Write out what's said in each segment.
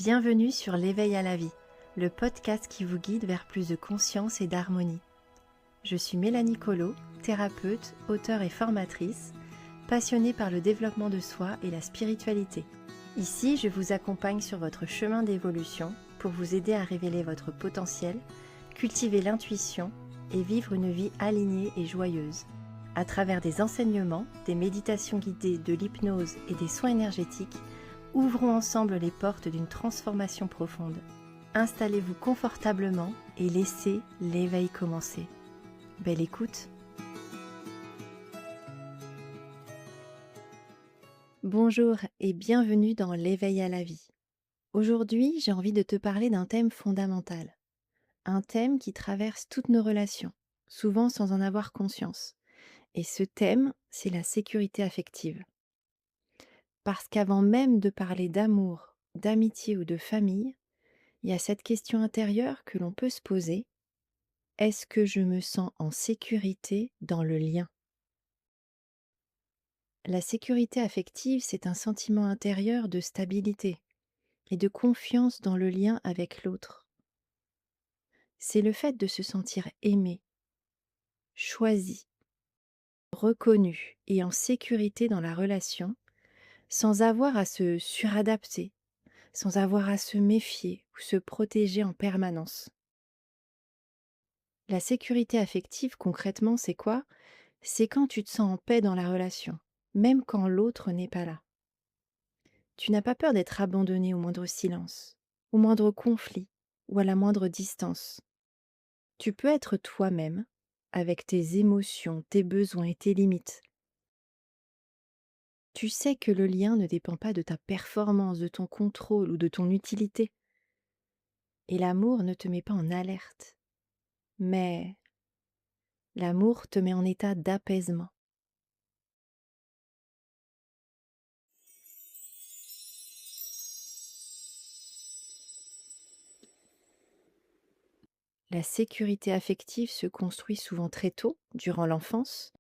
Bienvenue sur l'Éveil à la vie, le podcast qui vous guide vers plus de conscience et d'harmonie. Je suis Mélanie Collot, thérapeute, auteure et formatrice, passionnée par le développement de soi et la spiritualité. Ici, je vous accompagne sur votre chemin d'évolution pour vous aider à révéler votre potentiel, cultiver l'intuition et vivre une vie alignée et joyeuse. À travers des enseignements, des méditations guidées, de l'hypnose et des soins énergétiques, ouvrons ensemble les portes d'une transformation profonde. Installez-vous confortablement et laissez l'éveil commencer. Belle écoute! Bonjour et bienvenue dans l'éveil à la vie. Aujourd'hui, j'ai envie de te parler d'un thème fondamental. Un thème qui traverse toutes nos relations, souvent sans en avoir conscience. Et ce thème, c'est la sécurité affective. Parce qu'avant même de parler d'amour, d'amitié ou de famille, il y a cette question intérieure que l'on peut se poser. Est-ce que je me sens en sécurité dans le lien? La sécurité affective, c'est un sentiment intérieur de stabilité et de confiance dans le lien avec l'autre. C'est le fait de se sentir aimé, choisi, reconnu et en sécurité dans la relation, sans avoir à se suradapter, sans avoir à se méfier ou se protéger en permanence. La sécurité affective, concrètement, c'est quoi? C'est quand tu te sens en paix dans la relation, même quand l'autre n'est pas là. Tu n'as pas peur d'être abandonné au moindre silence, au moindre conflit ou à la moindre distance. Tu peux être toi-même, avec tes émotions, tes besoins et tes limites. Tu sais que le lien ne dépend pas de ta performance, de ton contrôle ou de ton utilité. Et l'amour ne te met pas en alerte, mais l'amour te met en état d'apaisement. La sécurité affective se construit souvent très tôt, durant l'enfance,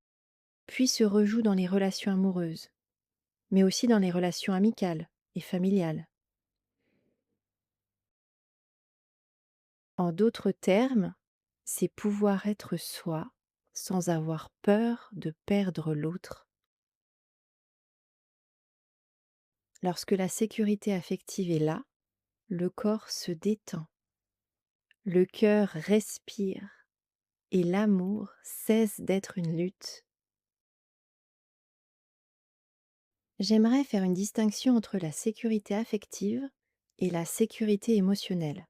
puis se rejoue dans les relations amoureuses, mais aussi dans les relations amicales et familiales. En d'autres termes, c'est pouvoir être soi sans avoir peur de perdre l'autre. Lorsque la sécurité affective est là, le corps se détend, le cœur respire et l'amour cesse d'être une lutte. J'aimerais faire une distinction entre la sécurité affective et la sécurité émotionnelle.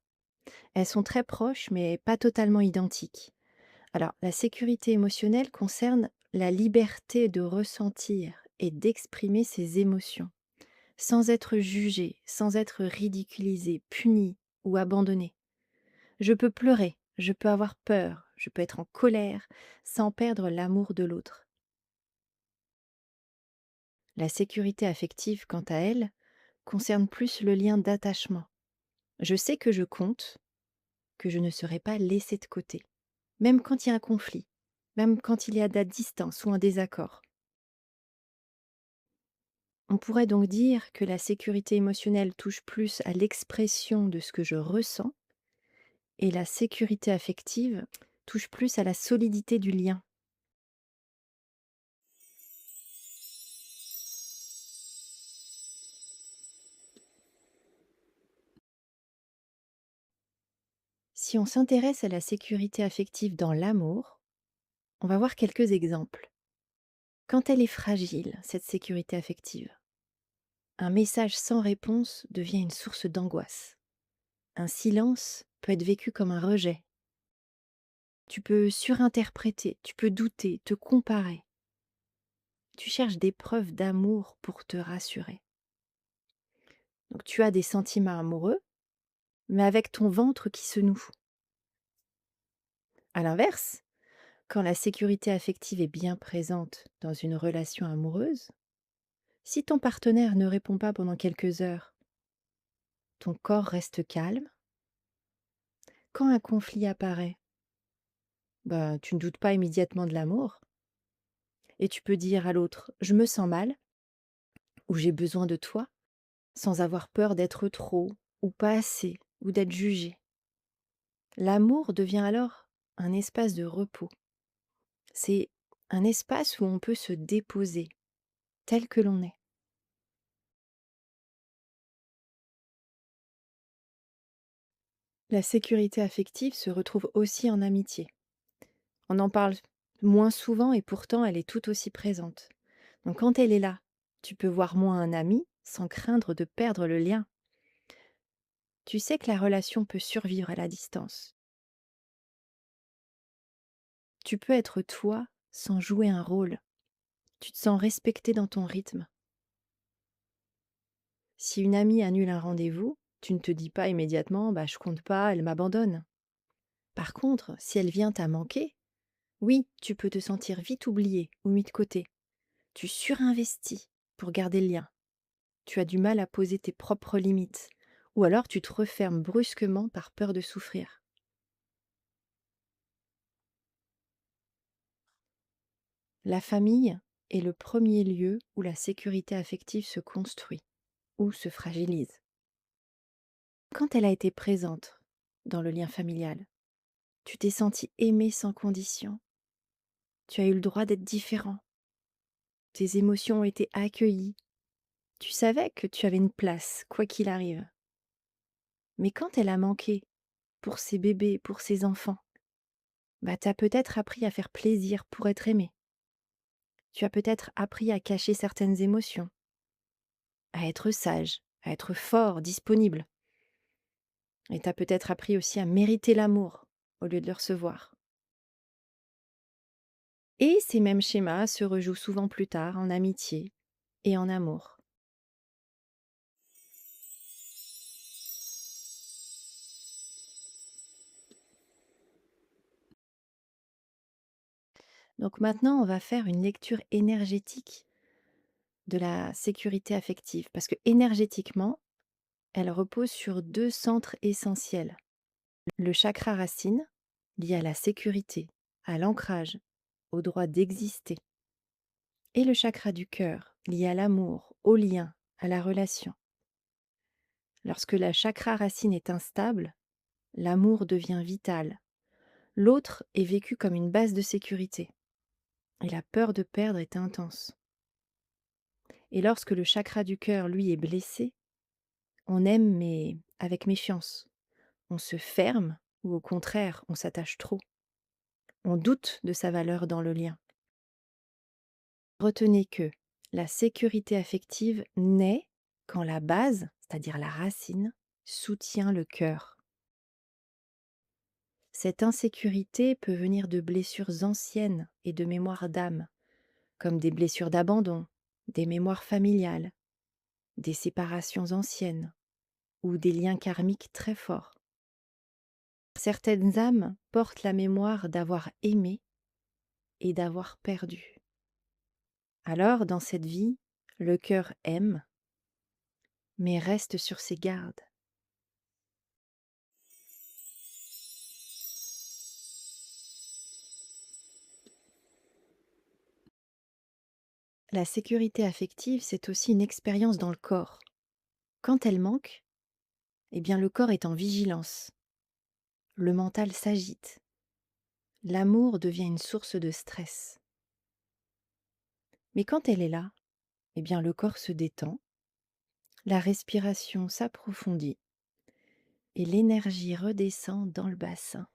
Elles sont très proches mais pas totalement identiques. Alors, la sécurité émotionnelle concerne la liberté de ressentir et d'exprimer ses émotions, sans être jugé, sans être ridiculisé, puni ou abandonné. Je peux pleurer, je peux avoir peur, je peux être en colère, sans perdre l'amour de l'autre. La sécurité affective, quant à elle, concerne plus le lien d'attachement. Je sais que je compte, que je ne serai pas laissée de côté, même quand il y a un conflit, même quand il y a de la distance ou un désaccord. On pourrait donc dire que la sécurité émotionnelle touche plus à l'expression de ce que je ressens et la sécurité affective touche plus à la solidité du lien. Si on s'intéresse à la sécurité affective dans l'amour, on va voir quelques exemples. Quand elle est fragile, cette sécurité affective, un message sans réponse devient une source d'angoisse. Un silence peut être vécu comme un rejet. Tu peux surinterpréter, tu peux douter, te comparer. Tu cherches des preuves d'amour pour te rassurer. Donc tu as des sentiments amoureux, mais avec ton ventre qui se noue. À l'inverse, quand la sécurité affective est bien présente dans une relation amoureuse, si ton partenaire ne répond pas pendant quelques heures, ton corps reste calme. Quand un conflit apparaît, tu ne doutes pas immédiatement de l'amour et tu peux dire à l'autre «je me sens mal» ou «j'ai besoin de toi» sans avoir peur d'être trop ou pas assez, ou d'être jugé. L'amour devient alors un espace de repos. C'est un espace où on peut se déposer tel que l'on est. La sécurité affective se retrouve aussi en amitié. On en parle moins souvent et pourtant elle est tout aussi présente. Donc quand elle est là, tu peux voir moins un ami sans craindre de perdre le lien. Tu sais que la relation peut survivre à la distance. Tu peux être toi sans jouer un rôle. Tu te sens respecté dans ton rythme. Si une amie annule un rendez-vous, tu ne te dis pas immédiatement bah, je compte pas, elle m'abandonne. Par contre, si elle vient à manquer, oui, tu peux te sentir vite oublié ou mis de côté. Tu surinvestis pour garder le lien. Tu as du mal à poser tes propres limites. Ou alors tu te refermes brusquement par peur de souffrir. La famille est le premier lieu où la sécurité affective se construit ou se fragilise. Quand elle a été présente dans le lien familial, tu t'es senti aimé sans condition. Tu as eu le droit d'être différent. Tes émotions ont été accueillies. Tu savais que tu avais une place, quoi qu'il arrive. Mais quand elle a manqué, pour ses bébés, pour ses enfants, bah t'as peut-être appris à faire plaisir pour être aimé. Tu as peut-être appris à cacher certaines émotions, à être sage, à être fort, disponible. Et t'as peut-être appris aussi à mériter l'amour au lieu de le recevoir. Et ces mêmes schémas se rejouent souvent plus tard en amitié et en amour. Donc maintenant, on va faire une lecture énergétique de la sécurité affective, parce que énergétiquement, elle repose sur deux centres essentiels. Le chakra racine, lié à la sécurité, à l'ancrage, au droit d'exister, et le chakra du cœur, lié à l'amour, au lien, à la relation. Lorsque la chakra racine est instable, l'amour devient vital. L'autre est vécu comme une base de sécurité, et la peur de perdre est intense. Et lorsque le chakra du cœur, lui, est blessé, on aime mais avec méfiance. On se ferme ou au contraire, on s'attache trop. On doute de sa valeur dans le lien. Retenez que la sécurité affective naît quand la base, c'est-à-dire la racine, soutient le cœur. Cette insécurité peut venir de blessures anciennes et de mémoires d'âme, comme des blessures d'abandon, des mémoires familiales, des séparations anciennes ou des liens karmiques très forts. Certaines âmes portent la mémoire d'avoir aimé et d'avoir perdu. Alors, dans cette vie, le cœur aime, mais reste sur ses gardes. La sécurité affective, c'est aussi une expérience dans le corps. Quand elle manque, eh bien le corps est en vigilance. Le mental s'agite. L'amour devient une source de stress. Mais quand elle est là, eh bien le corps se détend, la respiration s'approfondit et l'énergie redescend dans le bassin.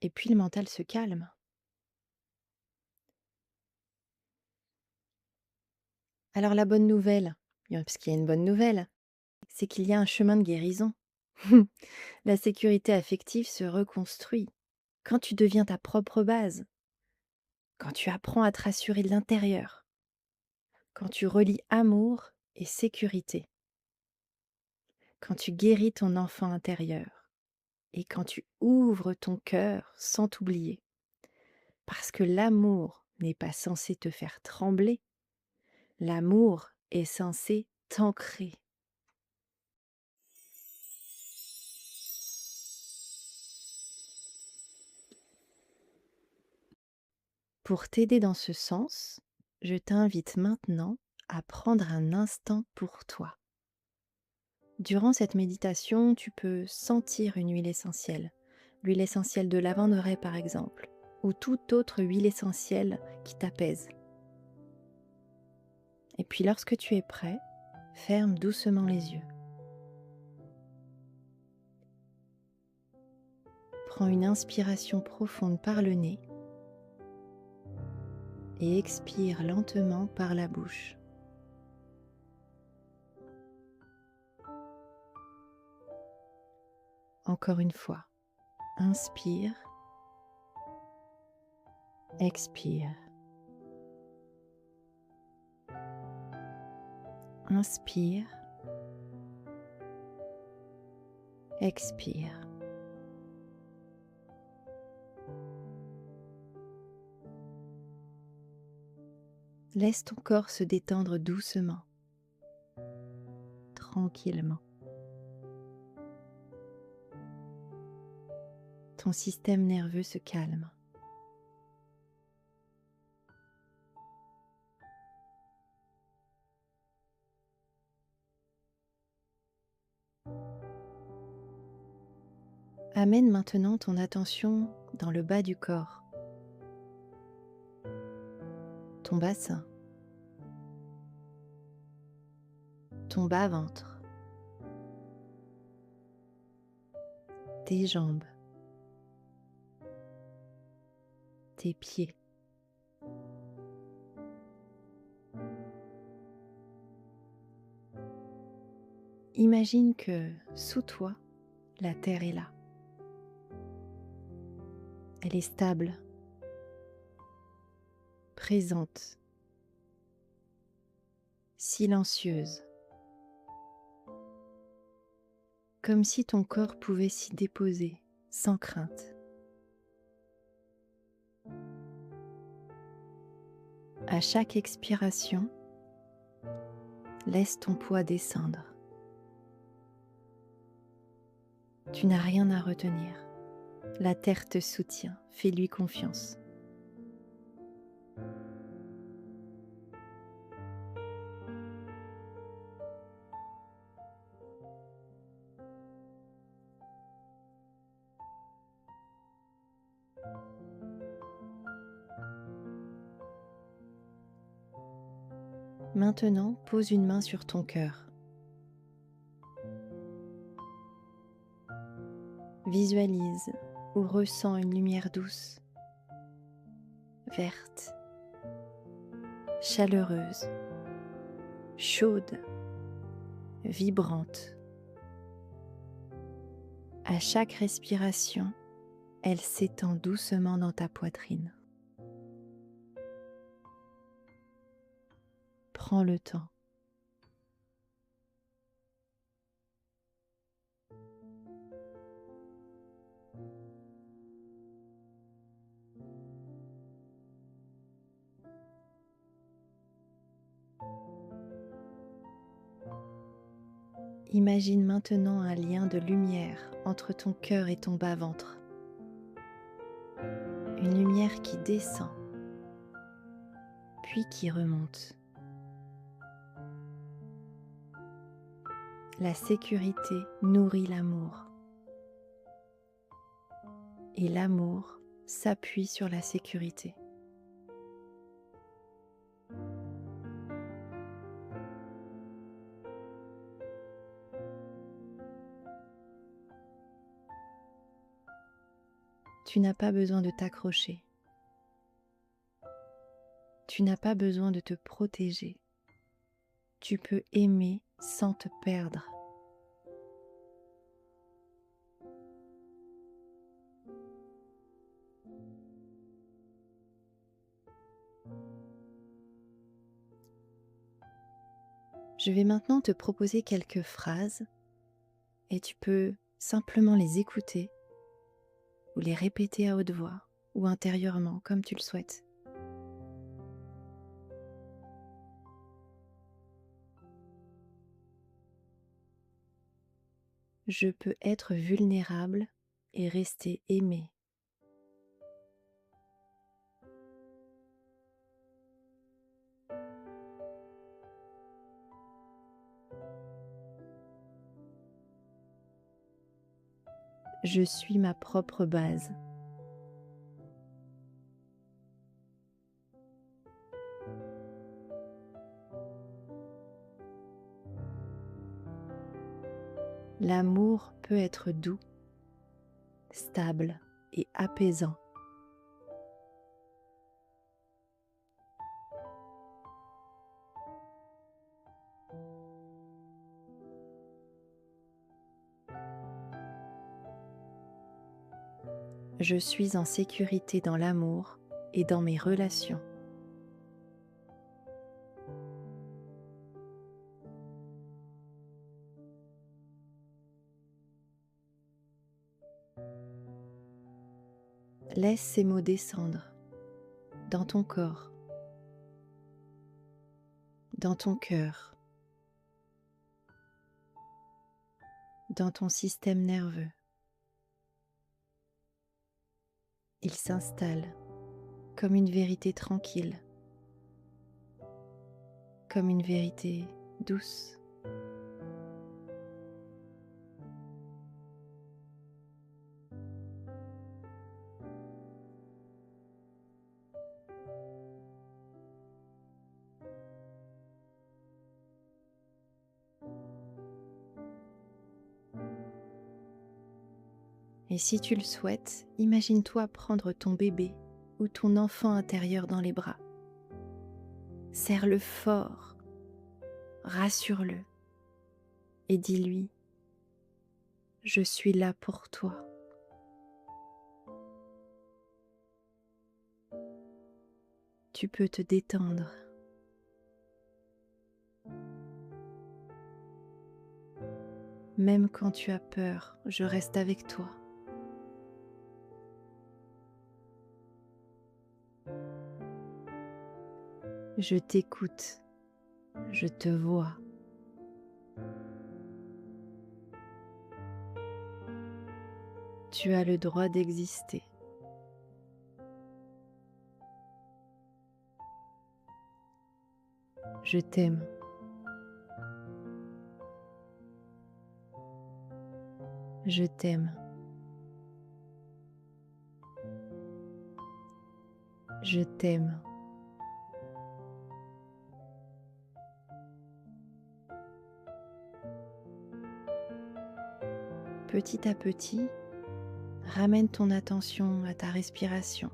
Et puis le mental se calme. Alors la bonne nouvelle, parce qu'il y a une bonne nouvelle, c'est qu'il y a un chemin de guérison. La sécurité affective se reconstruit quand tu deviens ta propre base, quand tu apprends à te rassurer de l'intérieur, quand tu relis amour et sécurité, quand tu guéris ton enfant intérieur et quand tu ouvres ton cœur sans t'oublier. Parce que l'amour n'est pas censé te faire trembler, l'amour est censé t'ancrer. Pour t'aider dans ce sens, je t'invite maintenant à prendre un instant pour toi. Durant cette méditation, tu peux sentir une huile essentielle. L'huile essentielle de lavande par exemple, ou toute autre huile essentielle qui t'apaise. Et puis lorsque tu es prêt, ferme doucement les yeux. Prends une inspiration profonde par le nez et expire lentement par la bouche. Encore une fois, inspire, expire. Inspire, expire. Laisse ton corps se détendre doucement, tranquillement. Ton système nerveux se calme. Amène maintenant ton attention dans le bas du corps, ton bassin, ton bas-ventre, tes jambes, tes pieds. Imagine que sous toi, la terre est là. Elle est stable, présente, silencieuse, comme si ton corps pouvait s'y déposer sans crainte. À chaque expiration, laisse ton poids descendre. Tu n'as rien à retenir. La terre te soutient, fais-lui confiance. Maintenant, pose une main sur ton cœur. Visualise ou ressens une lumière douce, verte, chaleureuse, chaude, vibrante. À chaque respiration, elle s'étend doucement dans ta poitrine. Prends le temps. Imagine maintenant un lien de lumière entre ton cœur et ton bas-ventre. Une lumière qui descend, puis qui remonte. La sécurité nourrit l'amour. Et l'amour s'appuie sur la sécurité. Tu n'as pas besoin de t'accrocher. Tu n'as pas besoin de te protéger. Tu peux aimer sans te perdre. Je vais maintenant te proposer quelques phrases et tu peux simplement les écouter ou les répéter à haute voix ou intérieurement comme tu le souhaites. Je peux être vulnérable et rester aimé. Je suis ma propre base. L'amour peut être doux, stable et apaisant. Je suis en sécurité dans l'amour et dans mes relations. Laisse ces mots descendre dans ton corps, dans ton cœur, dans ton système nerveux. Ils s'installent comme une vérité tranquille, comme une vérité douce. Et si tu le souhaites, imagine-toi prendre ton bébé ou ton enfant intérieur dans les bras. Serre-le fort, rassure-le et dis-lui : je suis là pour toi. Tu peux te détendre. Même quand tu as peur, je reste avec toi. Je t'écoute, je te vois. Tu as le droit d'exister. Je t'aime. Je t'aime. Je t'aime. Petit à petit, ramène ton attention à ta respiration.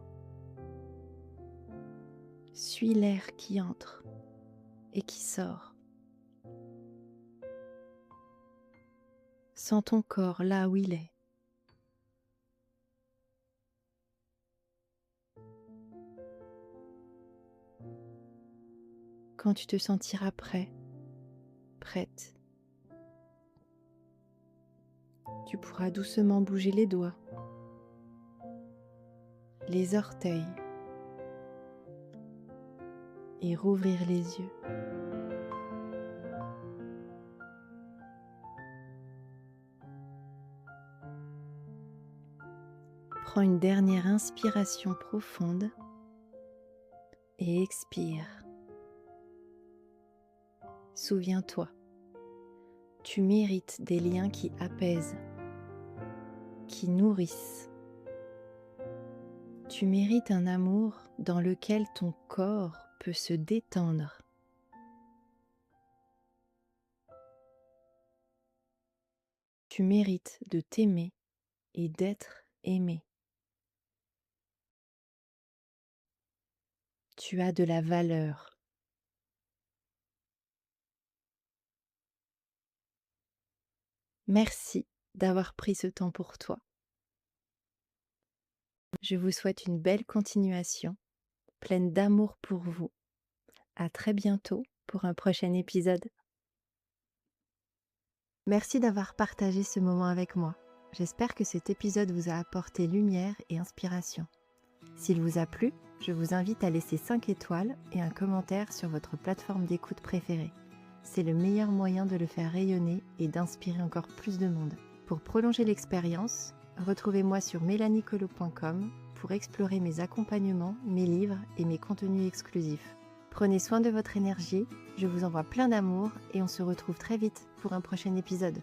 Suis l'air qui entre et qui sort. Sens ton corps là où il est. Quand tu te sentiras prêt, prête, tu pourras doucement bouger les doigts, les orteils et rouvrir les yeux. Prends une dernière inspiration profonde et expire. Souviens-toi, tu mérites des liens qui apaisent, qui nourrissent. Tu mérites un amour dans lequel ton corps peut se détendre. Tu mérites de t'aimer et d'être aimé. Tu as de la valeur. Merci d'avoir pris ce temps pour toi. Je vous souhaite une belle continuation, pleine d'amour pour vous. À très bientôt pour un prochain épisode. Merci d'avoir partagé ce moment avec moi. J'espère que cet épisode vous a apporté lumière et inspiration. S'il vous a plu, je vous invite à laisser 5 étoiles et un commentaire sur votre plateforme d'écoute préférée. C'est le meilleur moyen de le faire rayonner et d'inspirer encore plus de monde. Pour prolonger l'expérience, retrouvez-moi sur melaniecolo.com pour explorer mes accompagnements, mes livres et mes contenus exclusifs. Prenez soin de votre énergie, je vous envoie plein d'amour et on se retrouve très vite pour un prochain épisode.